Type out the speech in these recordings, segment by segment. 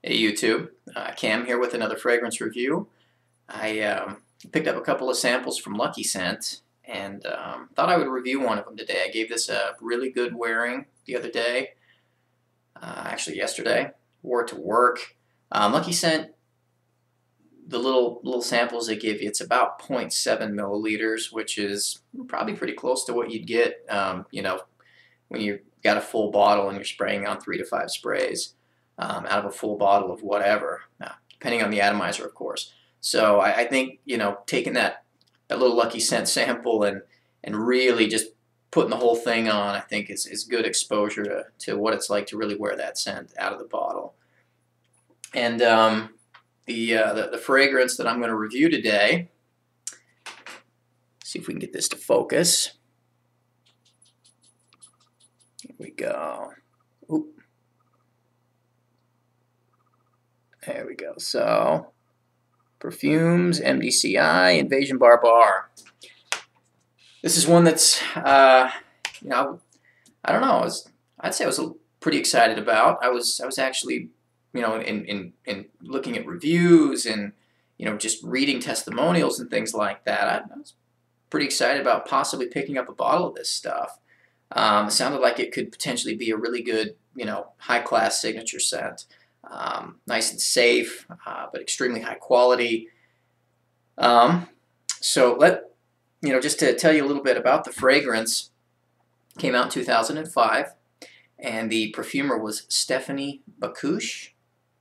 Hey YouTube, Cam here with another fragrance review. I picked up a couple of samples from Lucky Scent and thought I would review one of them today. I gave this a really good wearing the other day, actually yesterday. Wore it to work. Lucky Scent, the little samples they give you, it's about 0.7 milliliters, which is probably pretty close to what you'd get, when you've got a full bottle and you're spraying on 3 to 5 sprays. Out of a full bottle of whatever, depending on the atomizer, of course. So I think taking that little Lucky Scent sample and really just putting the whole thing on, I think is good exposure to what it's like to really wear that scent out of the bottle. And the fragrance that I'm going to review today, see if we can get this to focus. Here we go. Oop. There we go. So, Perfumes MDCI Invasion Barbare. This is one that's, I don't know. I'd say I was pretty excited about. I was actually, in looking at reviews and just reading testimonials and things like that. I was pretty excited about possibly picking up a bottle of this stuff. It sounded like it could potentially be a really good, high-class signature scent. Nice and safe, but extremely high quality. So just to tell you a little bit about the fragrance, came out in 2005, and the perfumer was Stephanie Bacouche.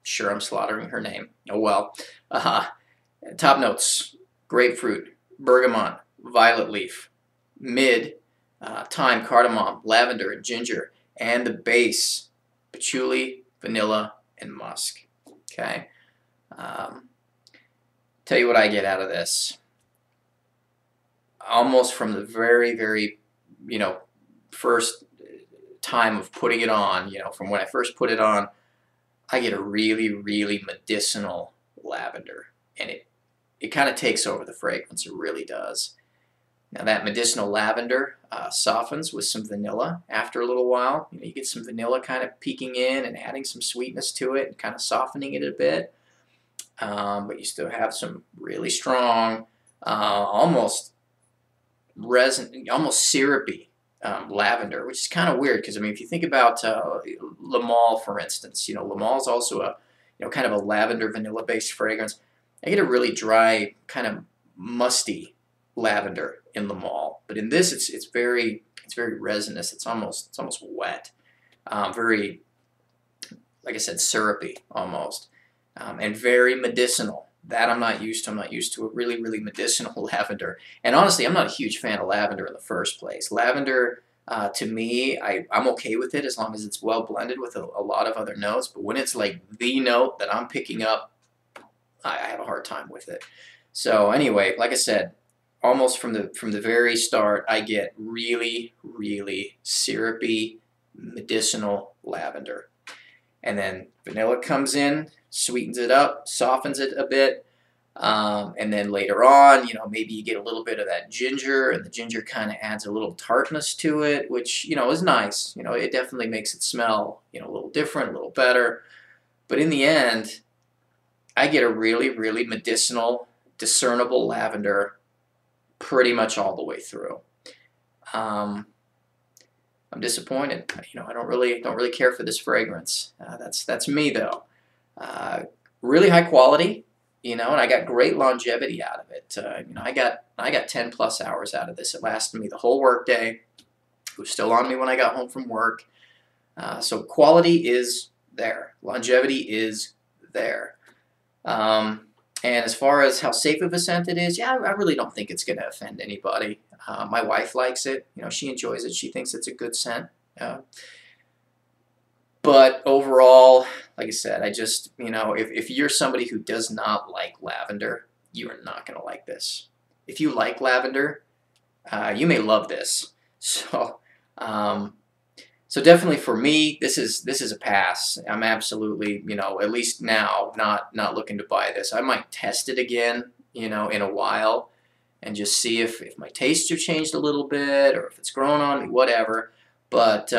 Sure, I'm slaughtering her name. Oh well. Top notes: grapefruit, bergamot, violet leaf, mid, thyme, cardamom, lavender, and ginger, and the base, patchouli, vanilla, and musk. Okay. Tell you what I get out of this. Almost from the very, first time of putting it on, from when I first put it on, I get a really medicinal lavender, and it kind of takes over the fragrance. It really does. Now that medicinal lavender softens with some vanilla after a little while. You get some vanilla kind of peeking in and adding some sweetness to it and kind of softening it a bit. But you still have some really strong, almost resin, almost syrupy lavender, which is kind of weird because if you think about Le Male, for instance, Le Male is also a kind of a lavender vanilla based fragrance. I get a really dry, kind of musty lavender in Le Male, but in this it's very resinous. It's almost wet, very, like I said, syrupy almost, and very medicinal. That I'm not used to. I'm not used to a really medicinal lavender. And honestly, I'm not a huge fan of lavender in the first place. Lavender, to me, I'm okay with it as long as it's well blended with a lot of other notes. But when it's like the note that I'm picking up, I have a hard time with it. So anyway, like I said, almost from the very start, I get really syrupy, medicinal lavender. And then vanilla comes in, sweetens it up, softens it a bit. And then later on, maybe you get a little bit of that ginger, and the ginger kind of adds a little tartness to it, which, is nice. It definitely makes it smell, a little different, a little better. But in the end, I get a really medicinal, discernible lavender pretty much all the way through. I'm disappointed. I don't really care for this fragrance. That's me though. Really high quality, and I got great longevity out of it. I got 10 plus hours out of this. It lasted me the whole work day. It was still on me when I got home from work. So quality is there. Longevity is there. And as far as how safe of a scent it is, yeah, I really don't think it's going to offend anybody. My wife likes it. She enjoys it. She thinks it's a good scent. But overall, like I said, I just, if you're somebody who does not like lavender, you are not going to like this. If you like lavender, you may love this. So, so definitely for me, this is a pass. I'm absolutely, at least now, not looking to buy this. I might test it again, in a while, and just see if my tastes have changed a little bit, or if it's grown on me, whatever. But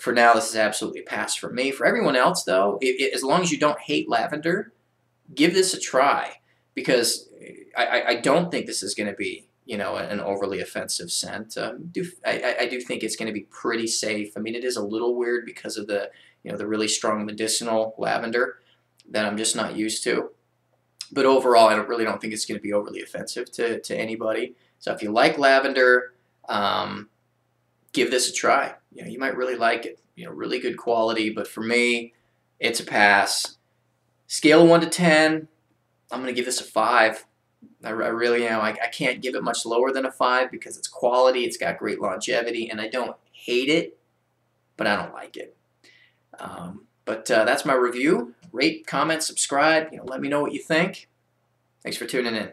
for now, this is absolutely a pass for me. For everyone else, though, as long as you don't hate lavender, give this a try, because I don't think this is going to be, you know, an overly offensive scent. I do think it's going to be pretty safe. I mean, it is a little weird because of the, you know, the really strong medicinal lavender that I'm just not used to. But overall, I really don't think it's going to be overly offensive to anybody. So if you like lavender, give this a try. You know, you might really like it. You know, really good quality. But for me, it's a pass. Scale of 1 to 10, I'm going to give this a 5. I really am. I can't give it much lower than a 5 because it's quality, it's got great longevity, and I don't hate it, but I don't like it. But that's my review. Rate, comment, subscribe. You know, let me know what you think. Thanks for tuning in.